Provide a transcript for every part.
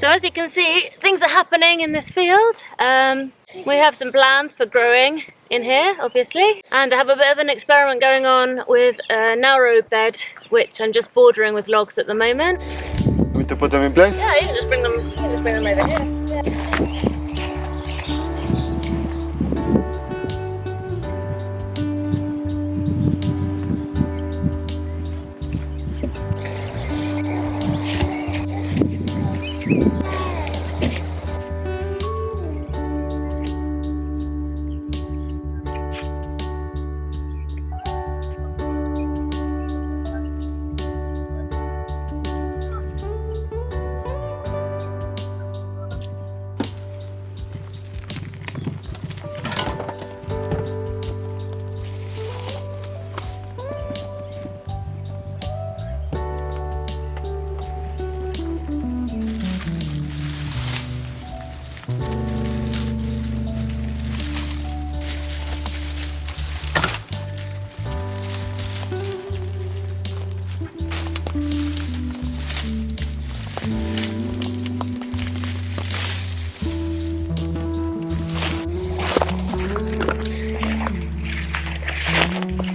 So as you can see, things are happening in this field. We have some plans for growing in here, obviously, and I have a bit of an experiment going on with a narrow bed, which I'm just bordering with logs at the moment. Want me to put them in place? Yeah, you can just bring them over here. Yeah.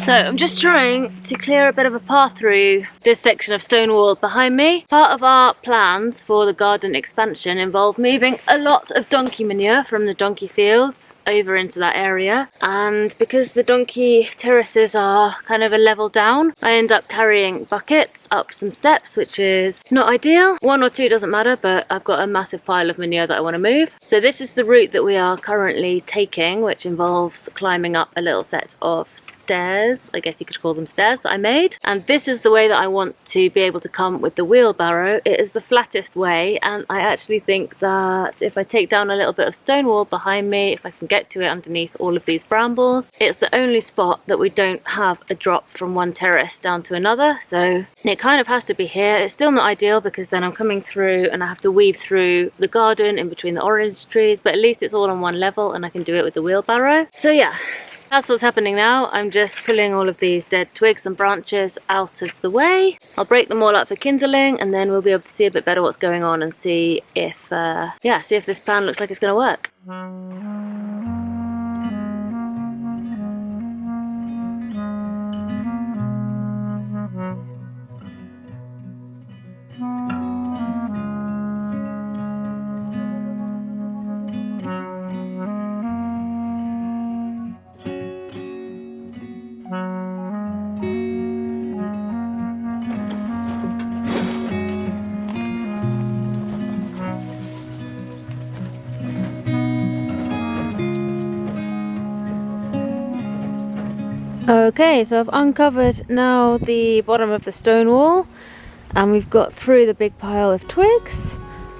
So I'm just trying to clear a bit of a path through this section of stone wall behind me. Part of our plans for the garden expansion involved moving a lot of donkey manure from the donkey fields over into that area, and because the donkey terraces are kind of a level down, I end up carrying buckets up some steps, which is not ideal. One or two doesn't matter, but I've got a massive pile of manure that I want to move. So this is the route that we are currently taking, which involves climbing up a little set of stairs, I guess you could call them stairs, that I made, and this is the way that I want to be able to come with the wheelbarrow. It is the flattest way, and I actually think that if I take down a little bit of stone wall behind me, if I can get to it underneath all of these brambles, it's the only spot that we don't have a drop from one terrace down to another, so it kind of has to be here. It's still not ideal because then I'm coming through and I have to weave through the garden in between the orange trees, but at least it's all on one level and I can do it with the wheelbarrow. So yeah, that's what's happening now. I'm just pulling all of these dead twigs and branches out of the way. I'll break them all up for kindling, and then we'll be able to see a bit better what's going on and see if see if this plan looks like it's going to work. Okay, so I've uncovered now the bottom of the stone wall, and we've got through the big pile of twigs.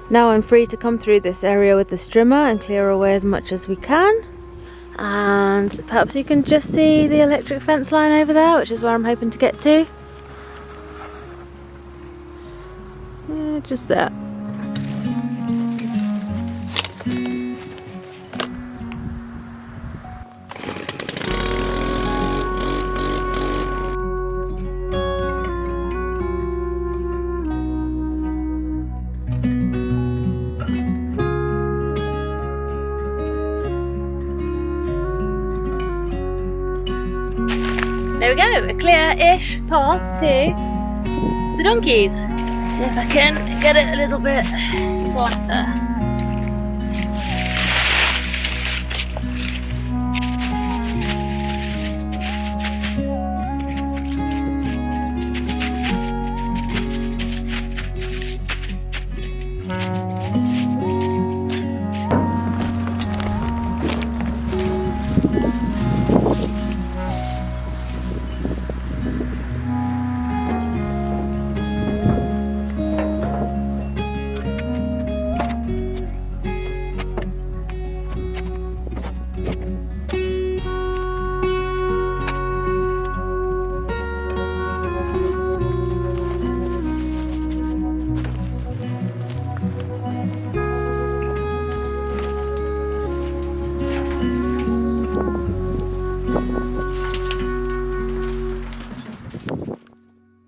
Now I'm free to come through this area with the strimmer and clear away as much as we can. And perhaps you can just see the electric fence line over there, which is where I'm hoping to get to. Yeah, just there. there we go, a clear-ish path to the donkeys. See if I can get it a little bit brighter.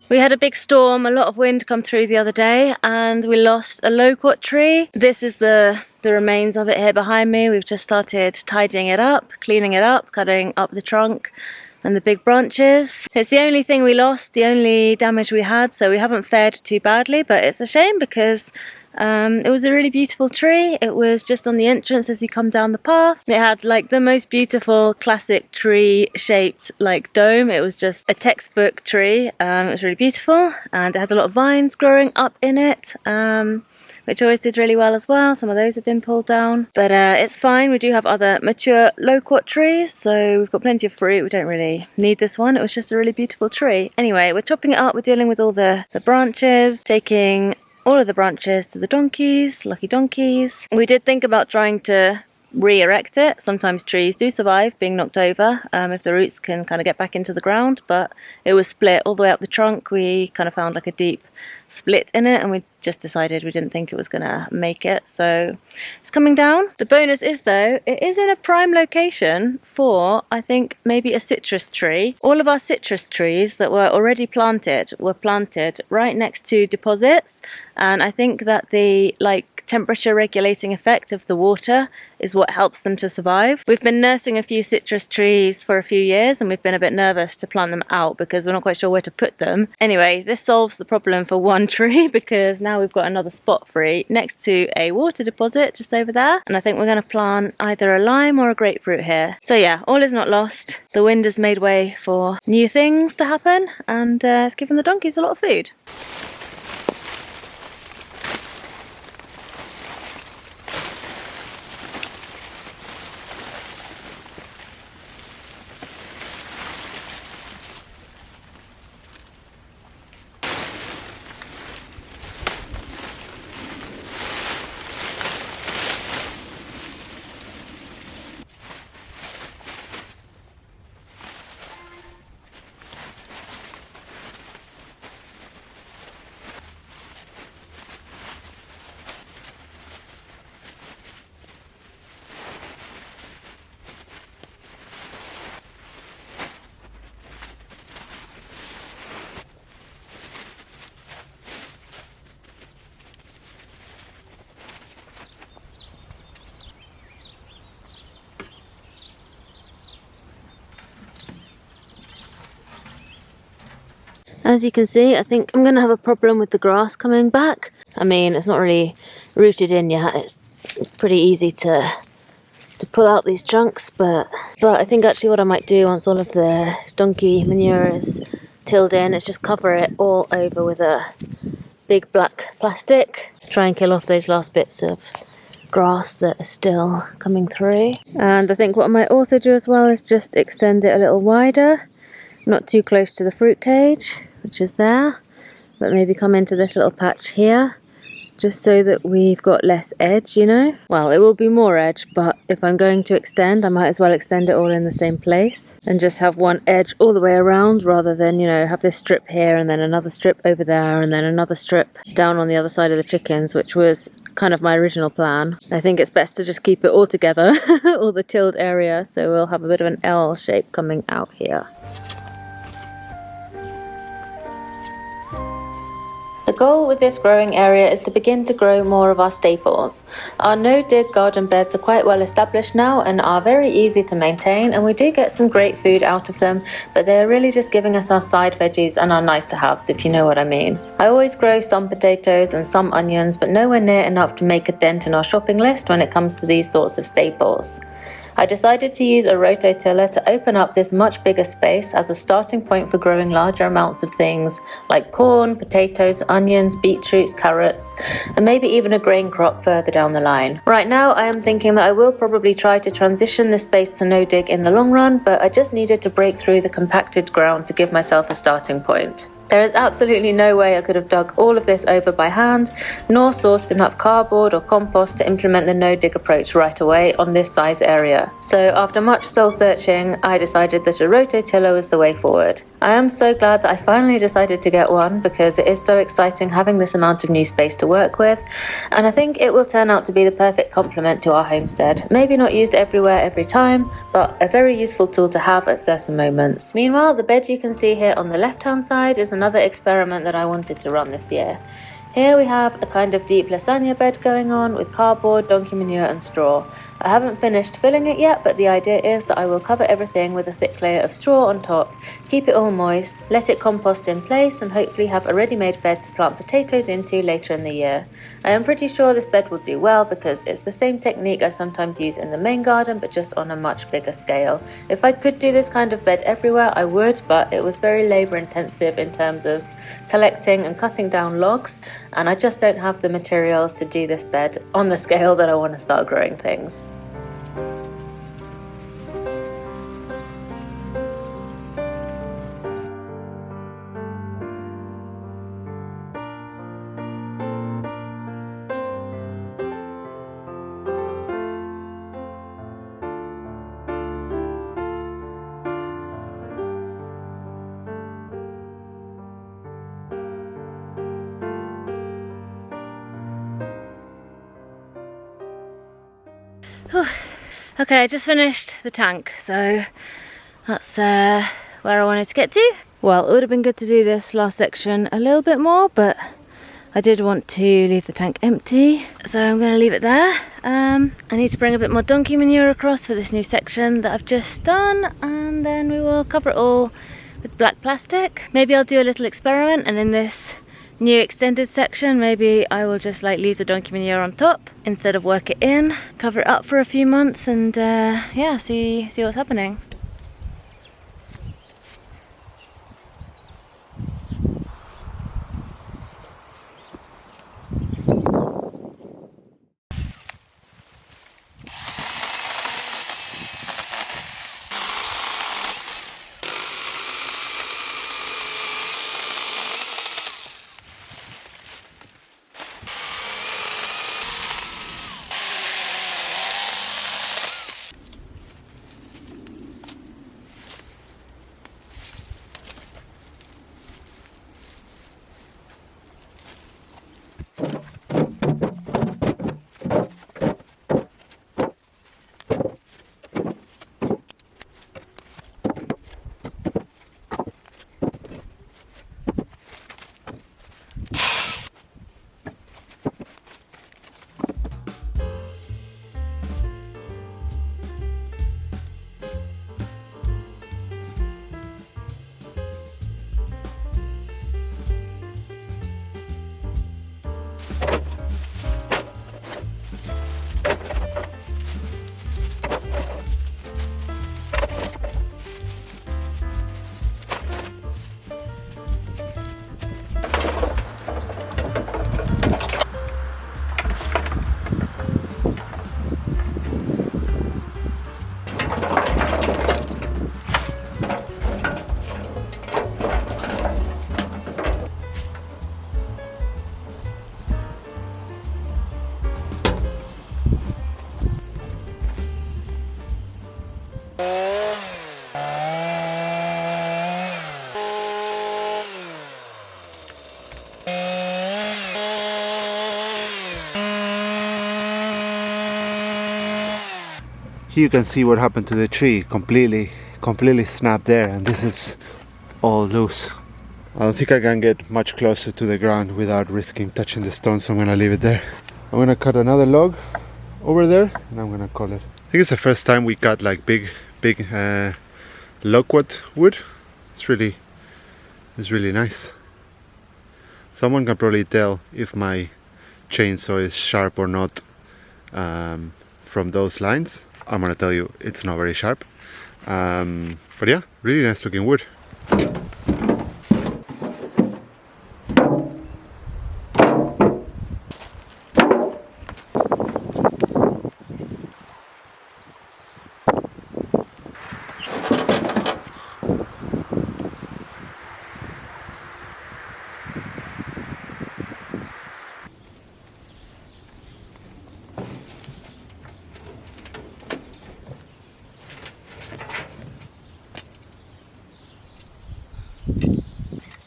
We had a big storm, a lot of wind come through the other day, and we lost a loquat tree. This is the remains of it here behind me. We've just started tidying it up, cleaning it up, cutting up the trunk and the big branches. It's the only thing we lost, the only damage we had, so we haven't fared too badly, but it's a shame because it was a really beautiful tree. It was just on the entrance as you come down the path. It had like the most beautiful classic tree shaped like dome. It was just a textbook tree. It was really beautiful, and it has a lot of vines growing up in it, which always did really well as well. Some of those have been pulled down, but it's fine. We do have other mature loquat trees, so we've got plenty of fruit. We don't really need this one. It was just a really beautiful tree. Anyway, we're chopping it up. We're dealing with all the branches, taking all of the branches to the donkeys, lucky donkeys. We did think about trying to re-erect it. Sometimes trees do survive being knocked over if the roots can kind of get back into the ground, but it was split all the way up the trunk. We kind of found like a deep split in it, and we just decided we didn't think it was gonna make it, so it's coming down. The bonus is though, it is in a prime location for, I think, maybe a citrus tree. All of our citrus trees that were already planted were planted right next to deposits, and I think that the temperature regulating effect of the water is what helps them to survive. We've been nursing a few citrus trees for a few years, and we've been a bit nervous to plant them out because we're not quite sure where to put them. Anyway, this solves the problem for one tree because now we've got another spot free next to a water deposit just over there, and I think we're going to plant either a lime or a grapefruit here. So yeah, all is not lost. The wind has made way for new things to happen, and it's given the donkeys a lot of food. As you can see, I think I'm going to have a problem with the grass coming back. I mean, it's not really rooted in yet. It's pretty easy to pull out these chunks, but I think actually what I might do once all of the donkey manure is tilled in is just cover it all over with a big black plastic. Try and kill off those last bits of grass that are still coming through. And I think what I might also do as well is just extend it a little wider, not too close to the fruit cage, which is there, but maybe come into this little patch here, just so that we've got less edge, you know. Well, it will be more edge, but if I'm going to extend, I might as well extend it all in the same place and just have one edge all the way around, rather than, you know, have this strip here and then another strip over there and then another strip down on the other side of the chickens, which was kind of my original plan. I think it's best to just keep it all together, all the tilled area, so we'll have a bit of an L shape coming out here. The goal with this growing area is to begin to grow more of our staples. Our no-dig garden beds are quite well established now and are very easy to maintain, and we do get some great food out of them, but they're really just giving us our side veggies and our nice-to-haves, if you know what I mean. I always grow some potatoes and some onions, but nowhere near enough to make a dent in our shopping list when it comes to these sorts of staples. I decided to use a rototiller to open up this much bigger space as a starting point for growing larger amounts of things like corn, potatoes, onions, beetroots, carrots, and maybe even a grain crop further down the line. Right now I am thinking that I will probably try to transition this space to no-dig in the long run, but I just needed to break through the compacted ground to give myself a starting point. There is absolutely no way I could have dug all of this over by hand, nor sourced enough cardboard or compost to implement the no-dig approach right away on this size area. So after much soul searching, I decided that a rototiller was the way forward. I am so glad that I finally decided to get one because it is so exciting having this amount of new space to work with, and I think it will turn out to be the perfect complement to our homestead. Maybe not used everywhere every time, but a very useful tool to have at certain moments. Meanwhile, the bed you can see here on the left-hand side is another experiment that I wanted to run this year. Here we have a kind of deep lasagna bed going on with cardboard, donkey manure and straw. I haven't finished filling it yet, but the idea is that I will cover everything with a thick layer of straw on top, keep it all moist, let it compost in place and hopefully have a ready-made bed to plant potatoes into later in the year. I am pretty sure this bed will do well because it's the same technique I sometimes use in the main garden but just on a much bigger scale. If I could do this kind of bed everywhere I would, but it was very labour intensive in terms of collecting and cutting down logs, and I just don't have the materials to do this bed on the scale that I want to start growing things. Okay, I just finished the tank, so that's where I wanted to get to. Well, it would have been good to do this last section a little bit more, but I did want to leave the tank empty, so I'm going to leave it there. I need to bring a bit more donkey manure across for this new section that I've just done, and then we will cover it all with black plastic. Maybe I'll do a little experiment, and in this new extended section maybe I will just like leave the donkey manure on top instead of work it in, cover it up for a few months and yeah, see what's happening. Here you can see what happened to the tree, completely snapped there, and this is all loose. I don't think I can get much closer to the ground without risking touching the stone, so I'm gonna leave it there. I'm gonna cut another log over there and I'm gonna call it. I think it's the first time we cut like big loquat wood. It's really nice. Someone can probably tell if my chainsaw is sharp or not from those lines. I'm gonna tell you it's not very sharp. But yeah, really nice looking wood.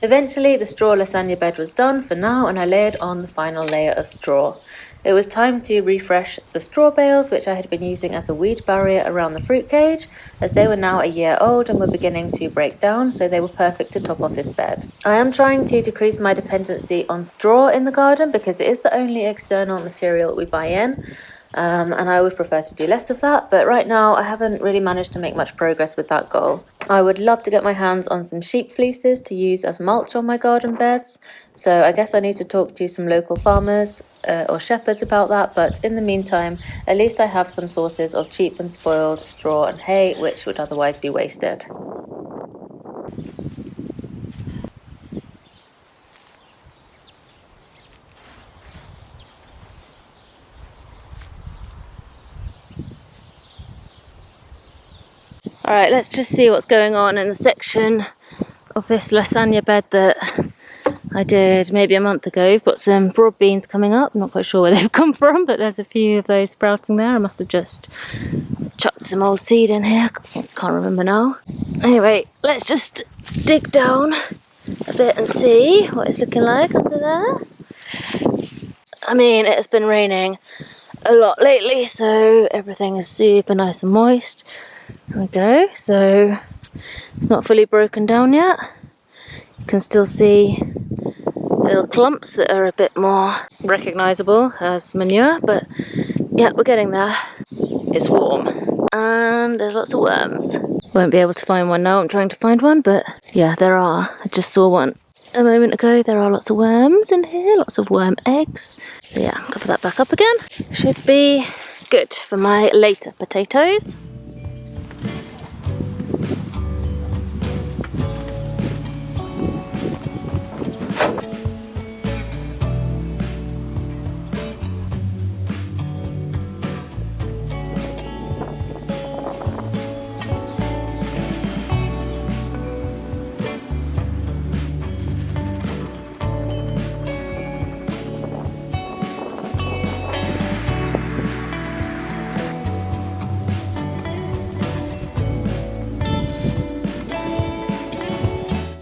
Eventually the straw lasagna bed was done for now, and I layered on the final layer of straw. It was time to refresh the straw bales, which I had been using as a weed barrier around the fruit cage, as they were now a year old and were beginning to break down, so they were perfect to top off this bed. I am trying to decrease my dependency on straw in the garden because it is the only external material we buy in. And I would prefer to do less of that, but right now I haven't really managed to make much progress with that goal. I would love to get my hands on some sheep fleeces to use as mulch on my garden beds, so I guess I need to talk to some local farmers or shepherds about that, but in the meantime, at least I have some sources of cheap and spoiled straw and hay, which would otherwise be wasted. Alright, let's just see what's going on in the section of this lasagna bed that I did maybe a month ago. We've got some broad beans coming up. I'm not quite sure where they've come from, but there's a few of those sprouting there. I must have just chucked some old seed in here. Can't remember now. Anyway, let's just dig down a bit and see what it's looking like under there. I mean, it has been raining a lot lately, so everything is super nice and moist. There we go, so it's not fully broken down yet. You can still see little clumps that are a bit more recognisable as manure, but yeah, we're getting there. It's warm and there's lots of worms. Won't be able to find one now, I'm trying to find one, but yeah, there are. I just saw one a moment ago. There are lots of worms in here, lots of worm eggs. So yeah, cover that back up again. Should be good for my later potatoes.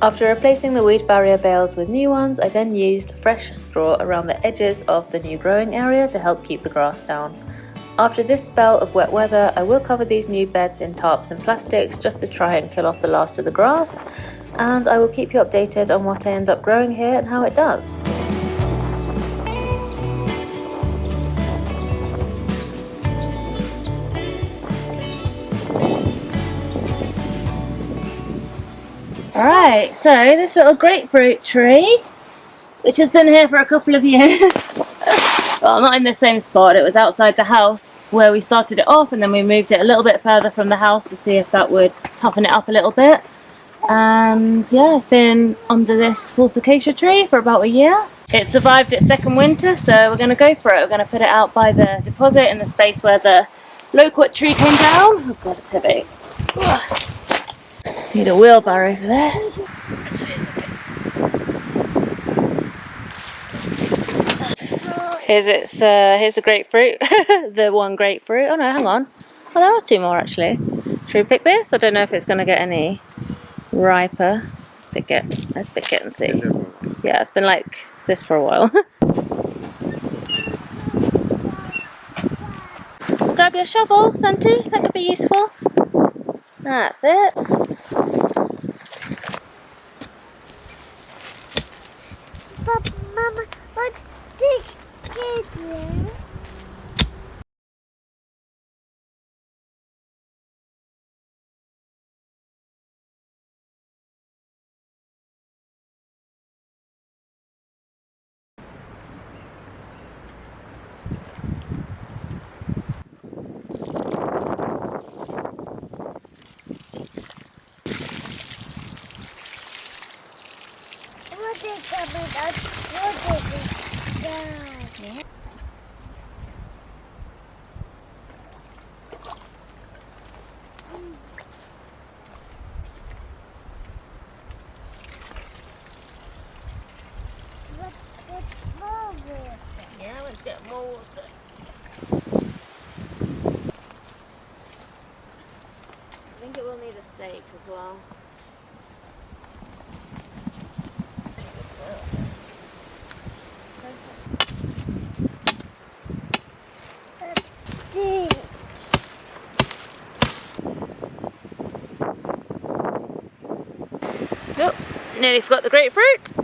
After replacing the weed barrier bales with new ones, I then used fresh straw around the edges of the new growing area to help keep the grass down. After this spell of wet weather, I will cover these new beds in tarps and plastics just to try and kill off the last of the grass, and I will keep you updated on what I end up growing here and how it does. Alright, so this little grapefruit tree, which has been here for a couple of years, well, not in the same spot, it was outside the house where we started it off, and then we moved it a little bit further from the house to see if that would toughen it up a little bit. And yeah, it's been under this false acacia tree for about a year. It survived its second winter, so we're going to go for it. We're going to put it out by the deposit in the space where the loquat tree came down. Oh god, it's heavy. Ugh. Need a wheelbarrow for this. Actually, it's okay. Here's the grapefruit. The one grapefruit. Oh no, hang on. Oh, there are two more actually. Should we pick this? I don't know if it's going to get any riper. Let's pick it. Let's pick it and see. Yeah, it's been like this for a while. Grab your shovel, Santi. That could be useful. That's it. Papa, Mama, what's this kid? What is coming out? What is it? Yeah. Let's more water. Yeah, let's get more water. I think it will need a stake as well. See. Oh, nearly forgot the grapefruit.